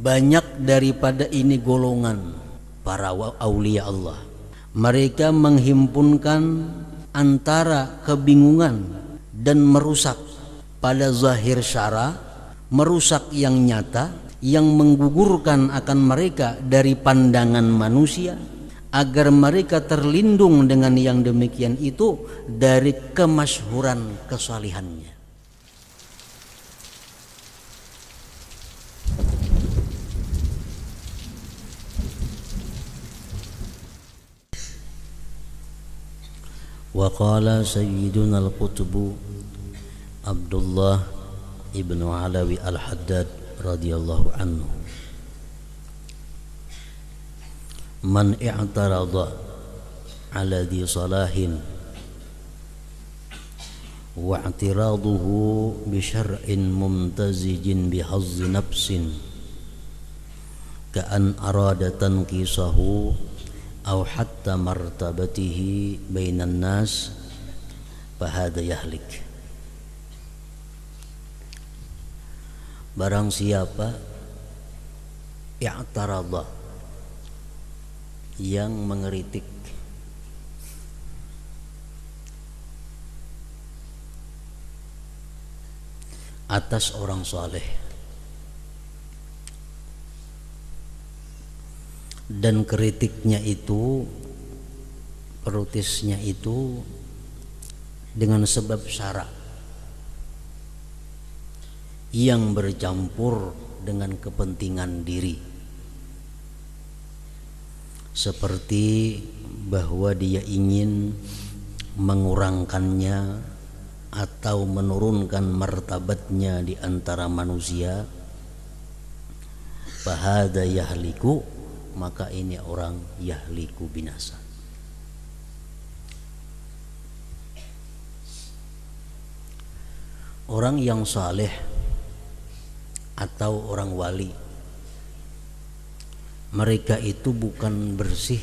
Banyak daripada ini golongan para aulia Allah. Mereka menghimpunkan antara kebingungan dan merusak pada zahir syara, merusak yang nyata, yang menggugurkan akan mereka dari pandangan manusia, agar mereka terlindung dengan yang demikian itu dari kemasyhuran kesalihannya. Wa qala sayyiduna al-qutbu Abdullah ibnu Alawi al-Haddad radhiyallahu anhu, man i'tarada ala dhi salahin wa i'tiraduhu bi syar'in mumtazijin bi hazzi nafsin ka'an arada tanqisahu aw hatta martabatihi bainan nas fahada yahlik. Barang siapa i'tarada, yang mengeritik atas orang saleh dan kritiknya itu, protesnya itu dengan sebab syara yang bercampur dengan kepentingan diri, seperti bahwa dia ingin mengurangkannya atau menurunkan martabatnya di antara manusia, fahada yahliku, maka ini orang yahliku, binasa. Orang yang saleh atau orang wali, mereka itu bukan bersih,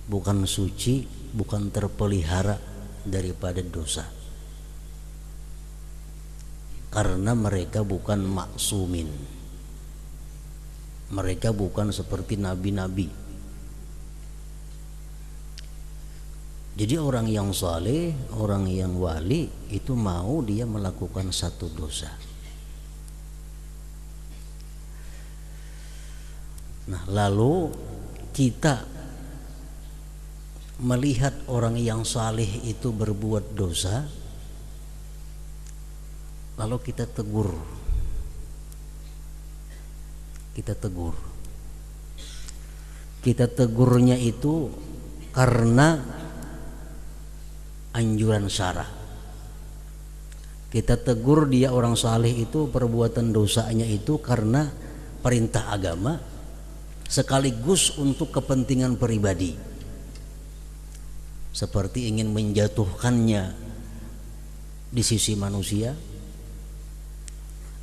bukan suci, bukan terpelihara daripada dosa, karena mereka bukan maksumin. Mereka bukan seperti nabi-nabi. Jadi orang yang saleh, orang yang wali itu mau dia melakukan satu dosa. Nah, lalu kita melihat orang yang saleh itu berbuat dosa, lalu kita tegur. Kita tegurnya itu karena anjuran syara. Kita tegur dia orang saleh itu, perbuatan dosanya itu karena perintah agama, sekaligus untuk kepentingan pribadi, seperti ingin menjatuhkannya di sisi manusia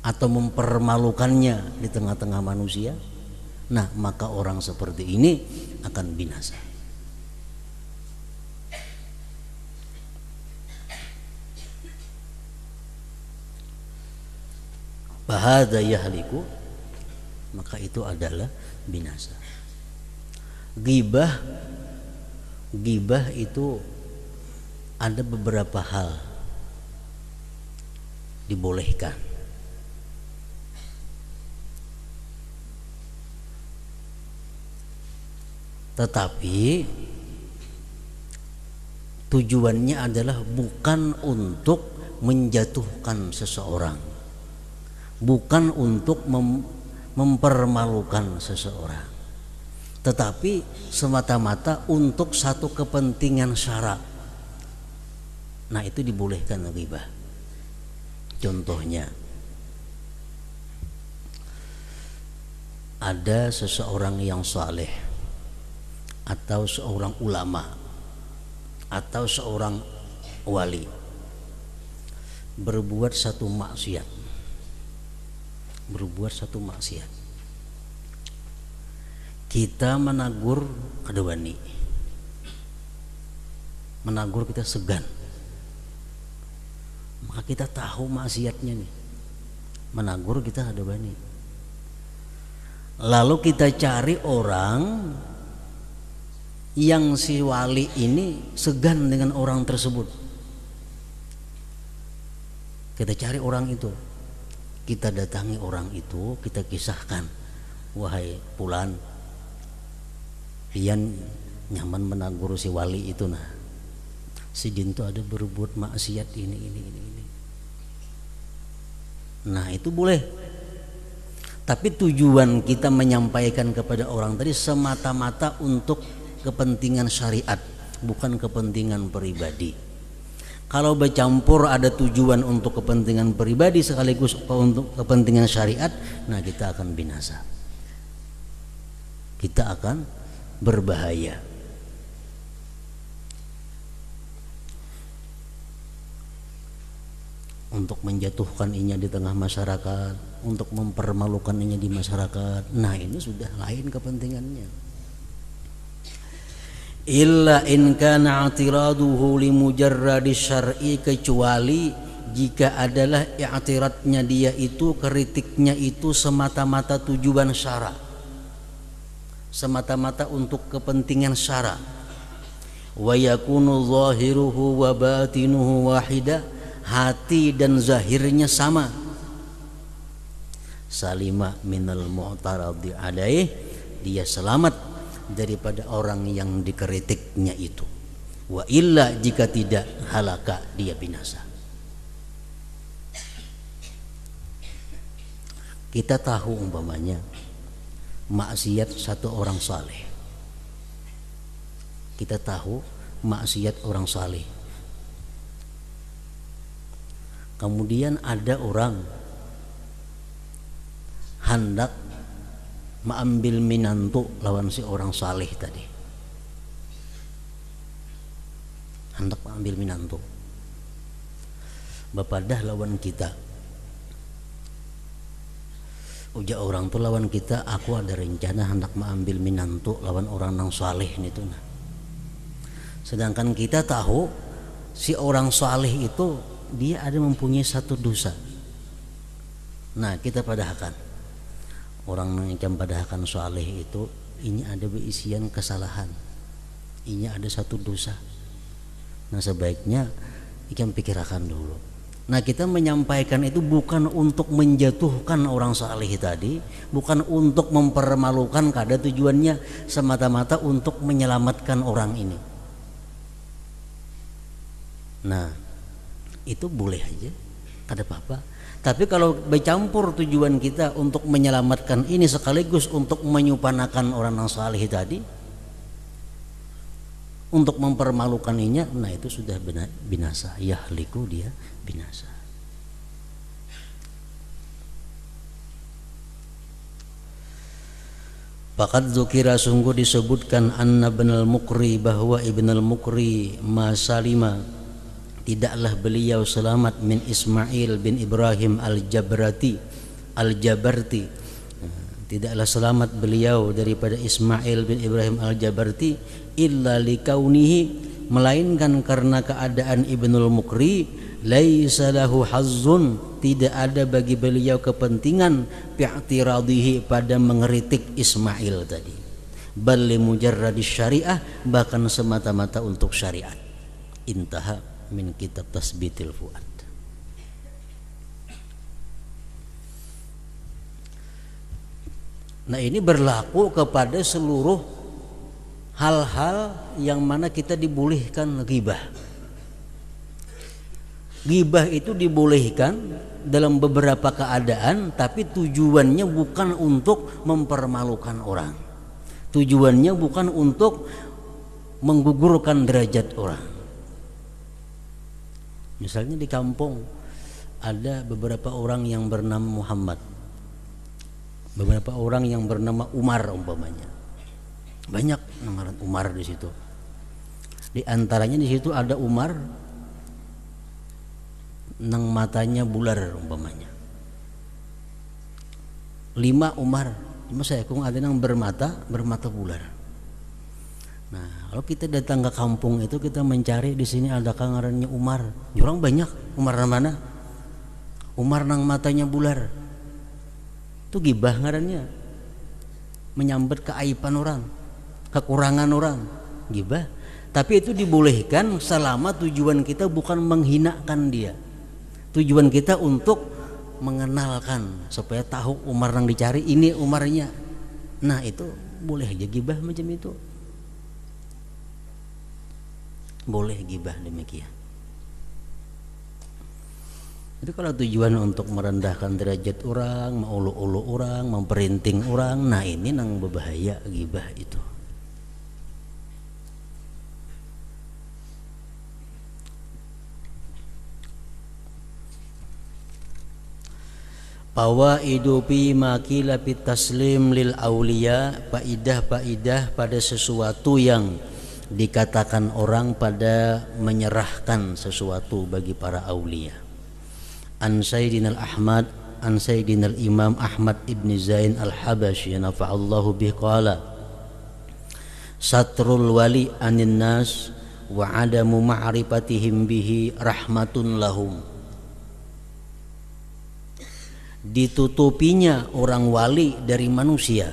atau mempermalukannya di tengah-tengah manusia. Nah, maka orang seperti ini akan binasa. Bahada yahliku, maka itu adalah binasa. Ghibah itu ada beberapa hal dibolehkan. Tetapi tujuannya adalah bukan untuk menjatuhkan seseorang, bukan untuk mempermalukan seseorang, tetapi semata-mata untuk satu kepentingan syara. Nah, itu dibolehkan ghibah. Contohnya, ada seseorang yang saleh atau seorang ulama atau seorang wali berbuat satu maksiat, kita menagur kadewani, menagur kita segan, maka kita tahu maksiatnya nih, menagur kita kadewani. Lalu kita cari orang yang si wali ini segan dengan orang tersebut. Kita cari orang itu, kita datangi orang itu, kita kisahkan, wahai Fulan, pian nyaman menagur si wali itu, nah si jin itu ada berbuat maksiat ini. Nah itu boleh. Tapi tujuan kita menyampaikan kepada orang tadi semata-mata untuk kepentingan syariat, bukan kepentingan pribadi. Kalau bercampur ada tujuan untuk kepentingan pribadi sekaligus untuk kepentingan syariat, nah kita akan binasa. Kita akan berbahaya. Untuk menjatuhkan inya di tengah masyarakat, untuk mempermalukan inya di masyarakat, nah ini sudah lain kepentingannya. Illa in kana i'tiraduhu li mujarradi syar'i, kecuali jika adalah i'tiradnya dia itu, kritiknya itu semata-mata tujuan syara, semata-mata untuk kepentingan syara. Wa yakunu zahiruhu wa batinuhu wahida, hati dan zahirnya sama. Salima minal mu'taradi alaih, dia selamat daripada orang yang dikritiknya itu. Wa illa, jika tidak, halaka, dia binasa. Kita tahu umpamanya maksiat satu orang saleh, kita tahu maksiat orang saleh, kemudian ada orang hendak mengambil minantu lawan si orang saleh tadi, hendak mengambil minantu, bapadah lawan kita, uja orang tu lawan kita, aku ada rencana hendak mengambil minantu lawan orang nang saleh itu. Nah, sedangkan kita tahu si orang saleh itu dia ada mempunyai satu dosa. Nah kita padahkan orang yang padahkan saleh itu, ini ada berisian kesalahan, ini ada satu dosa. Nah sebaiknya ikan pikirkan dulu. Nah kita menyampaikan itu bukan untuk menjatuhkan orang saleh tadi, bukan untuk mempermalukan, kada tujuannya semata-mata untuk menyelamatkan orang ini. Nah itu boleh aja, kada apa-apa. Tapi kalau bercampur tujuan kita untuk menyelamatkan ini sekaligus untuk menyupanakan orang yang saleh tadi, untuk mempermalukan inya, nah itu sudah binasa. Yahliku, dia binasa. Faqad dzukira, sungguh disebutkan, anna ibnul Muqri, bahwa ibnul Muqri masalima, tidaklah beliau selamat, min Ismail bin Ibrahim al-Jabarti, tidaklah selamat beliau daripada Ismail bin Ibrahim al-Jabarti, illa likaunihi, melainkan karena keadaan ibnul Muqri, laisa lahu hazzun, tidak ada bagi beliau kepentingan, bi'tiradihi, pada mengeritik Ismail tadi, bal li mujarradis syariah, bahkan semata-mata untuk syariat. Intaha min kitab Tasbitil Fuad. Nah ini berlaku kepada seluruh hal-hal yang mana kita dibolehkan ghibah. Ghibah itu dibolehkan dalam beberapa keadaan, tapi tujuannya bukan untuk mempermalukan orang, tujuannya bukan untuk menggugurkan derajat orang. Misalnya di kampung ada beberapa orang yang bernama Muhammad, beberapa orang yang bernama Umar umpamanya, banyak nama Umar di situ. Di antaranya di situ ada Umar nang matanya bular umpamanya, 5 Umar, cuma saya kung ada nang bermata bular. Nah, kalau kita datang ke kampung itu, kita mencari di sini ada ngarannya Umar. Orang banyak, Umar mana? Umar nang matanya bular. Itu gibah ngarannya. menyambat keaiban orang, kekurangan orang, gibah. Tapi itu dibolehkan selama tujuan kita bukan menghinakan dia. Tujuan kita untuk mengenalkan supaya tahu Umar yang dicari ini Umarnya. Nah, itu boleh aja gibah macam itu. Boleh gibah demikian. Itu kalau tujuan untuk merendahkan derajat orang, mengulu-ulu orang, memperinting orang, nah ini nang berbahaya gibah itu. Fawaidu fi makila fit taslim lil auliya, faidah-faidah pada sesuatu yang dikatakan orang pada menyerahkan sesuatu bagi para aulia. An Sayyidina Ahmad, an Sayyidina Imam Ahmad ibn Zain al-Habasyi nafa'allahu bih qala satrul wali anin nas wa adamu ma'rifatihim bihi rahmatun lahum. Ditutupinya orang wali dari manusia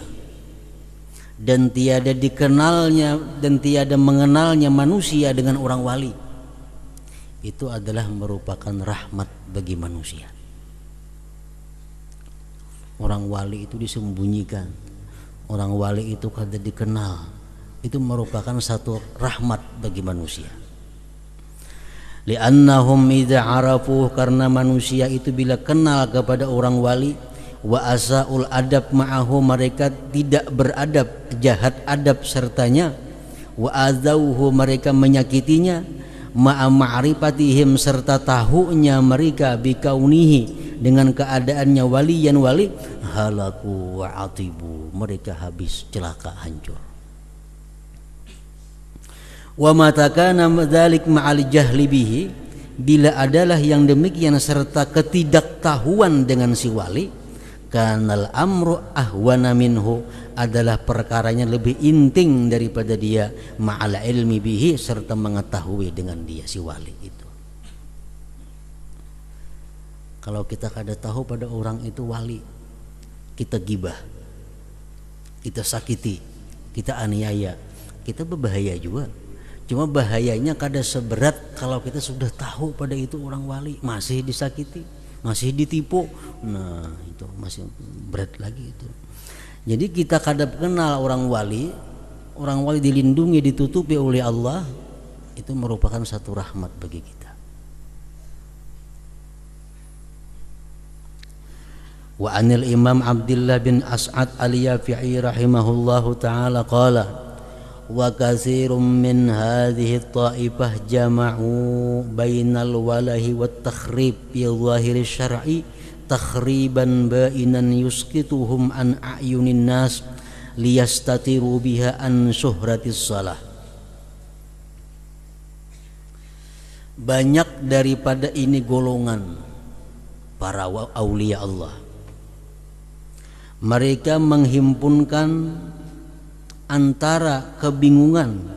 dan tiada dikenalnya dan tiada mengenalnya manusia dengan orang wali, itu adalah merupakan rahmat bagi manusia. Orang wali itu disembunyikan, orang wali itu kada dikenal, itu merupakan satu rahmat bagi manusia. Li'annahum idza arafu, karena manusia itu bila kenal kepada orang wali, wa asaul adab ma'ahu, mereka tidak beradab, jahat adab sertanya, wa azauhu, mereka menyakitinya, ma'a ma'rifatihim, serta tahunya mereka bikaunihi, dengan keadaannya waliyan wali, halaku wa atibu, mereka habis celaka hancur. Wa matakana dzalik ma'al jahli bihi, bila adalah yang demikian serta ketidaktahuan dengan si wali, kanal amru ahwana minhu, adalah perkaranya lebih inting daripada dia, ma'al ilmi bihi, serta mengetahui dengan dia si wali itu. Kalau kita kada tahu pada orang itu wali, kita gibah, kita sakiti, kita aniaya, kita berbahaya juga. Cuma bahayanya kada seberat kalau kita sudah tahu pada itu orang wali, masih disakiti, masih ditipu. Nah, itu masih berat lagi itu. Jadi kita kada kenal orang wali dilindungi, ditutupi oleh Allah, itu merupakan satu rahmat bagi kita. Wa anil Imam Abdullah bin As'ad al-Yafi'i rahimahullahu ta'ala qala wa katsirun min hadhihi at-ta'ifah jama'u bainal walahi wat takhrib bi zahiri syar'i takhriban ba'inan yusqituhum an a'yunin nas liyastatiru biha an syuhratis salah. Banyak daripada ini golongan para aulia Allah, mereka menghimpunkan antara kebingungan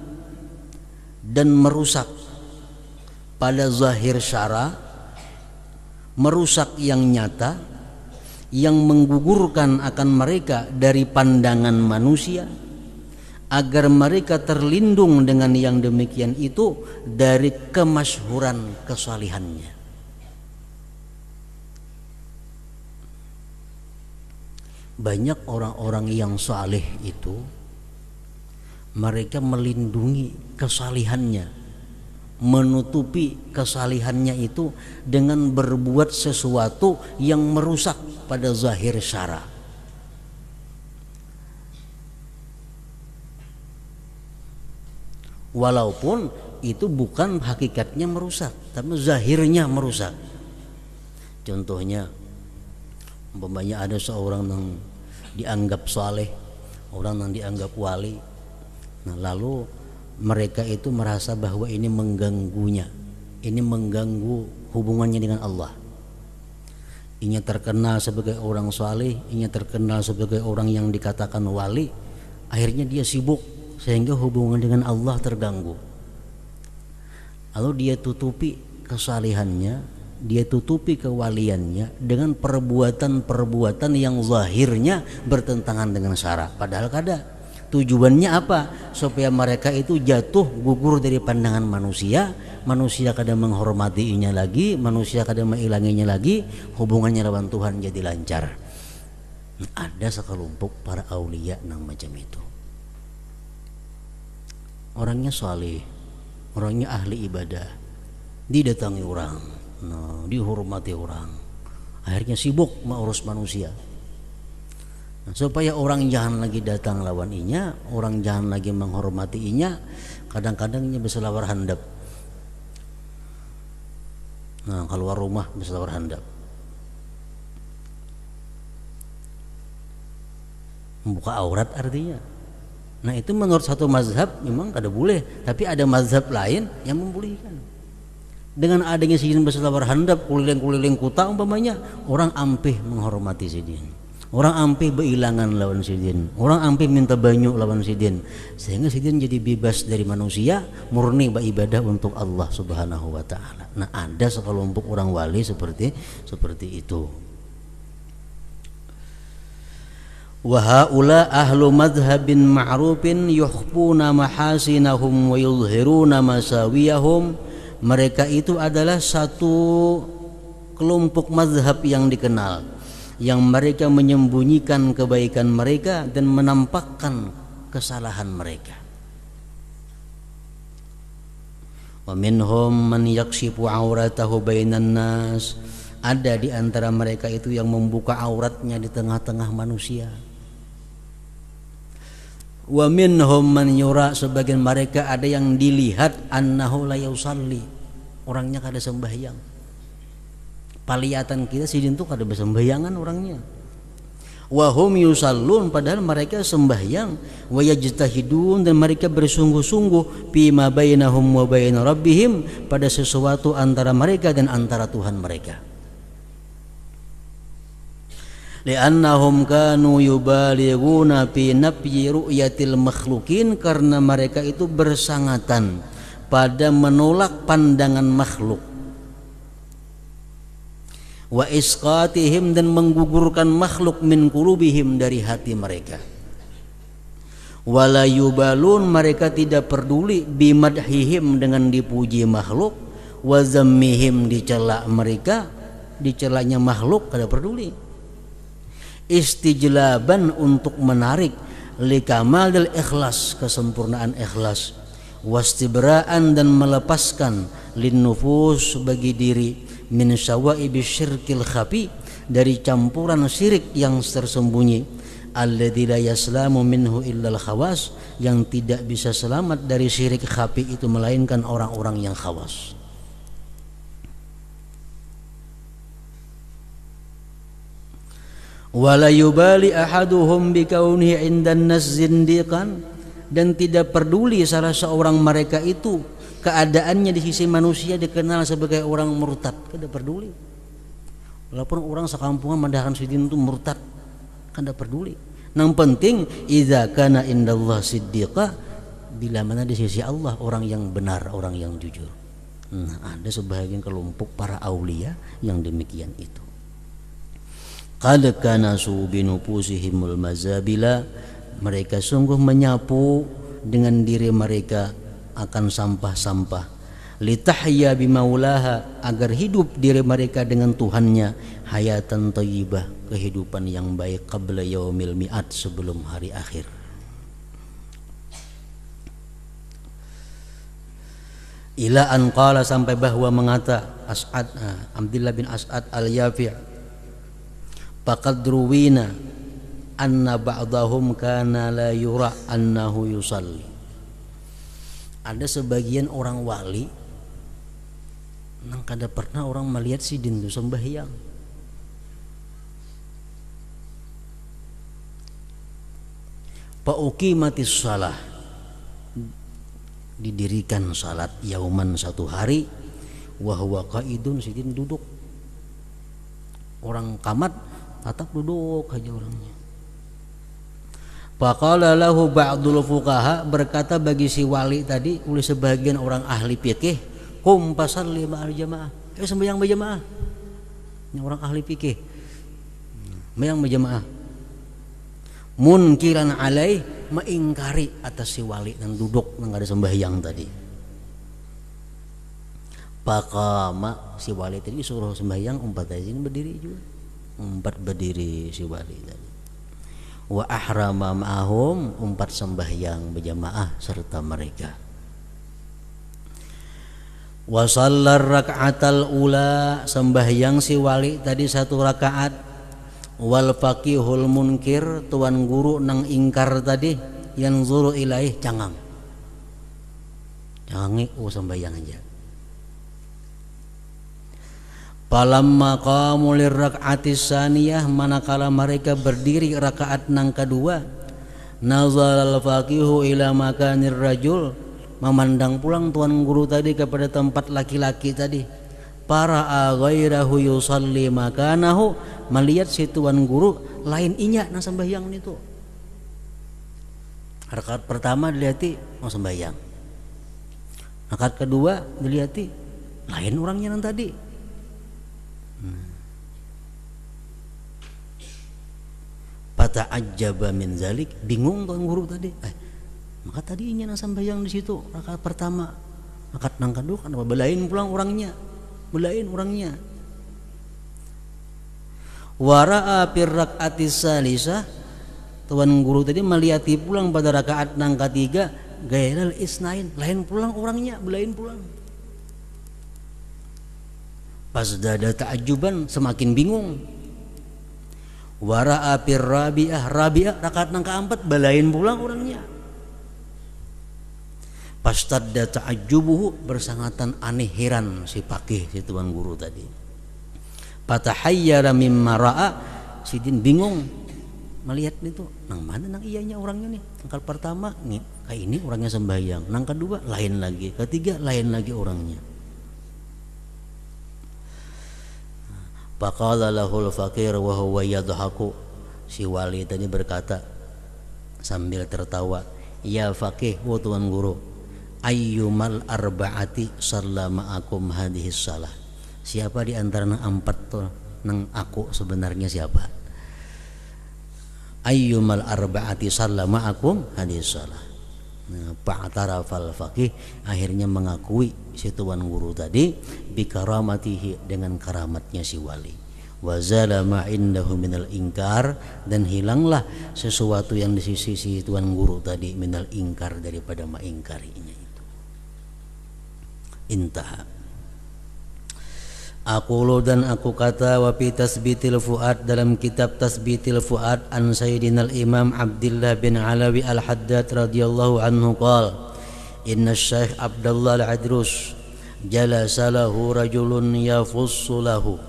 dan merusak pada zahir syara, merusak yang nyata, yang menggugurkan akan mereka dari pandangan manusia, agar mereka terlindung dengan yang demikian itu dari kemasyhuran kesalihannya. Banyak orang-orang yang saleh itu mereka melindungi kesalihannya, menutupi kesalihannya itu dengan berbuat sesuatu yang merusak pada zahir syara. Walaupun itu bukan hakikatnya merusak, tapi zahirnya merusak. Contohnya, umpamanya ada seorang yang dianggap saleh, orang yang dianggap wali. Nah, lalu mereka itu merasa bahwa ini mengganggunya, ini mengganggu hubungannya dengan Allah. Ini terkenal sebagai orang saleh, ini terkenal sebagai orang yang dikatakan wali. Akhirnya dia sibuk sehingga hubungan dengan Allah terganggu. Lalu dia tutupi kesalihannya dia tutupi kewaliannya dengan perbuatan-perbuatan yang zahirnya bertentangan dengan syara. Padahal kada. Tujuannya apa? Supaya mereka itu jatuh gugur dari pandangan manusia. Manusia kada menghormatinya lagi, manusia kada mengilanginya lagi, hubungannya lawan Tuhan jadi lancar. Ada sekelompok para aulia nang macam itu. Orangnya saleh, orangnya ahli ibadah, didatangi orang, dihormati orang, akhirnya sibuk mengurus manusia. Supaya orang jangan lagi datang lawan inya, orang jangan lagi menghormati inya, kadang-kadang inya bisa lawar handap. Keluar rumah bisa lawar handap, membuka aurat artinya. Itu menurut satu mazhab memang kada boleh, tapi ada mazhab lain yang membolehkan. Dengan adanya sidin bisa lawar handap, kuliling-kuliling kuta umpamanya, orang ampih menghormati sidin. Orang ampih berilangan lawan sidin, orang ampih minta banyu lawan sidin, sehingga sidin jadi bebas dari manusia, murni beribadah untuk Allah Subhanahu wa taala. Ada sekelompok orang wali seperti itu. Wa haula ahlu madhhabin ma'rufin yukhfuna mahasinahum wa yuzhiruna masawiyahum. Mereka itu adalah satu kelompok mazhab yang dikenal, yang mereka menyembunyikan kebaikan mereka dan menampakkan kesalahan mereka. Wa minhum man yakshifu auratahu bainan nas. Ada di antara mereka itu yang membuka auratnya di tengah-tengah manusia. Wa minhum man yura, sebagian mereka ada yang dilihat annahu la yusalli, orangnya kada sembahyang. Palihatan kita sidin tuh kada bersembayangan orangnya. Wa hum yusallun, padahal mereka sembahyang. Wa yajtahidun, dan mereka bersungguh-sungguh fima bainahum wa bain rabbihim, pada sesuatu antara mereka dan antara Tuhan mereka. Li'annahum kanu yubalighuna fi nafyi ru'yatil makhlukin, karena mereka itu bersangatan pada menolak pandangan makhluk. Wa isqatihim, dan menggugurkan makhluk min qulubihim, dari hati mereka. Wala yubalun, mereka tidak peduli bimadhihim, dengan dipuji makhluk, wa zammihim, dicela mereka, dicelanya makhluk kada peduli. Istijlaban, untuk menarik likamalil ikhlas, kesempurnaan ikhlas, wastibraan, dan melepaskan linnufus, bagi diri, min syawaibi syirkil khafi, dari campuran syirik yang tersembunyi, alladzi la yaslamu minhu illal khawas, yang tidak bisa selamat dari syirik khafi itu melainkan orang-orang yang khawas. Wala yubali ahaduhum bikaunihi indan nas zindiqan, dan tidak peduli salah seorang mereka itu keadaannya di sisi manusia dikenal sebagai orang murtad, kada peduli. Walaupun orang sekampungan mendahkan sidin itu murtad, kada peduli. Yang penting idza kana indallah siddiqa, bila mana di sisi Allah orang yang benar, orang yang jujur. Ada sebagian kelompok para aulia yang demikian itu. Qad kanasu binufusihimul mazabila, mereka sungguh menyapu dengan diri mereka akan sampah-sampah. Litahya bimaulaha, agar hidup diri mereka dengan Tuhannya, hayatan thayyibah, kehidupan yang baik, qabla yaumil mi'ad, sebelum hari akhir. Ila an qala, sampai bahwa mengata Abdullah bin As'ad al-Yafi', faqad ruwina anna ba'dahum kana la yura annahu yusalli. Ada sebagian orang wali nang kada pernah orang melihat sidin itu sembahyang. Fa uqimatis shalah, didirikan salat yauman, satu hari, wa huwa qaidun, sidin duduk. Orang kamat tatap duduk aja orangnya. Faqala lahu ba'dul fuqaha, berkata bagi si wali tadi oleh sebagian orang ahli fikih, qum fasalli ma'al jamaah, Ayo sembahyang berjamaah. Ini orang ahli fikih. Sembahyang berjamaah. Munkiran alaih, mengingkari atas si wali dan duduk nang ada sembahyang tadi. Pakama si wali tadi suruh sembahyang, umpat aja ini berdiri juga. Umpat berdiri si wali tadi. Wa ahrama ma'ahum, umpat sembahyang berjamaah serta mereka. Wa sallar raka'atal ula, sembahyang si wali tadi 1 rakaat. Wal faqihul munkir, tuan guru nang ingkar tadi, yang zuru ilaih cangang sembahyang aja. Palamma qamu lirrak'atis saniyah, manakala mereka berdiri rakaat nang kedua, nazal al faqihu ila makanir rajul, memandang pulang tuan guru tadi kepada tempat laki-laki tadi. Para ghairahu yusalli makanahu, melihat si tuan guru lain inya nang sembahyang itu. Rakaat pertama dilihat mau sembahyang, rakaat kedua dilihat lain orangnya nang tadi. Fata'ajjaba min zalik, bingung tuan guru tadi. Maka tadi inya nang sembahyang di situ rakaat pertama, rakaat nang kedua kenapa belain pulang orangnya? Belain orangnya. Wara'a fir rak'atis salisah, tuan guru tadi melihati pulang pada rakaat nang ketiga, gairal isnain, lain pulang orangnya, belain pulang. Pas dada ta'ajuban, semakin bingung. Wara'a fir rabi'ah, rakaat nang keempat, belain pulang orangnya. Pastadda ta'ajjubuhu, bersangatan aneh heran si faqih, si tuan guru tadi. Fatahayyara mimma ra'a, sidin bingung melihat itu, nang mana nang iyanya orangnya nih. Nang pertama nih kayak ini orangnya sembahyang, nang kedua lain lagi, ketiga lain lagi orangnya. Faqala lahul faqir wa huwa yadhaku, si wali tadi berkata sambil tertawa, ya faqih, wa tuan guru, ayyumal arba'ati sallama akum hadhis salah, siapa di antara nang 4 tuh nang aku sebenarnya siapa? Ayyumal arba'ati sallama akum hadhis salah. Fa'tarafal faqih, akhirnya mengakui si tuan guru tadi bikaramatihi, dengan karamatnya si wali. Wa zala ma indahu minal ingkar, dan hilanglah sesuatu yang di sisi si tuan guru tadi minal ingkar, daripada mengingkarinya. Intaha. Aqulu, dan aku kata, wa fi tasbitil fuad, dalam kitab tasbitil fuad, an sayyidina al-imam Abdullah bin Alawi al-Haddad radhiyallahu anhu qala, inna syekh Abdullah al-Adrus jalasa lahu rajulun yafussu lahu.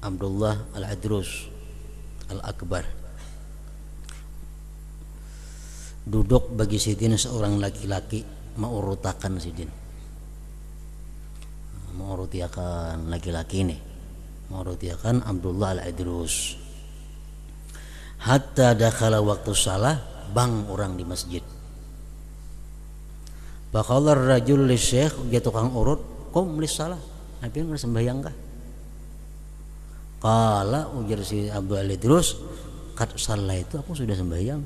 Abdullah al-Adrus al-Akbar duduk bagi sidin seorang laki-laki, mengurutakan sidin, mengurutiakan laki-laki ini, mengurutiakan Abdullah al-Adrus. Hatta dakhala waktu salah, bang orang di masjid. Baqalar rajul li syekh, dia tukang urut, qum lis salah, nabi nggak sembahyang kah? Qala, ujar si Abdullah al-Adrus, kat salah itu aku sudah sembahyang.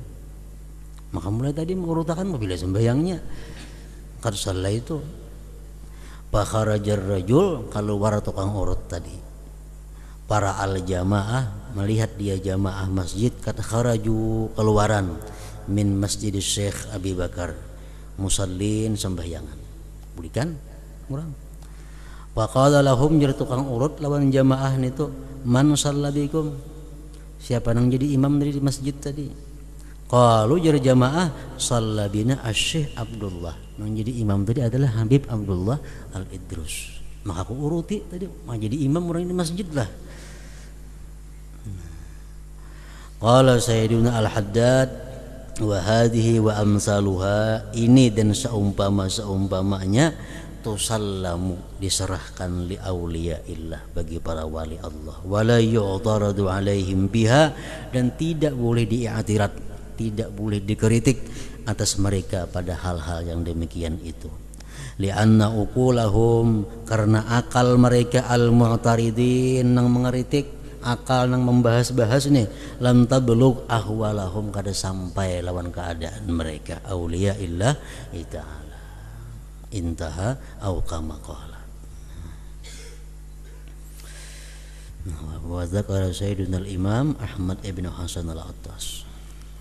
Maka mulai tadi mengurutakan bila sembahyangnya. Kat salah itu fakharajar rajul, keluar tukang urut tadi. Para al-jamaah, melihat dia jamaah masjid, kata kharaju, keluaran, min masjid Syekh Abi Bakar, musallin, sembahyangan. Bulikan orang. Faqala lahum, jadi tukang urut lawan jamaah itu, man sallabikum, siapa nang jadi imam dari masjid tadi? Qalu, jadi jamaah, sallabina asy-Syekh Abdullah, nang jadi imam tadi adalah Habib Abdullah al-Idrus. Maka aku uruti tadi, maka jadi imam orang di masjid lah. Qala Sayyiduna al-Haddad, wa hadhihi wa amsaluha, ini dan seumpamanya, tusallamu, diserahkan li auliyaillah, bagi para wali Allah, wala yu'taradu alaihim biha, dan tidak boleh diiktirat, tidak boleh dikritik atas mereka pada hal-hal yang demikian itu. lianna uqulahum karena akal mereka al-mu'taridin nang mengeritik akal nang membahas-bahas nih lam tablugh ahwalahum kada sampai lawan keadaan mereka auliya illah ta'ala intaha au kama qala wa dzakara sayyiduna al-imam Ahmad ibn Hasan al-Attas.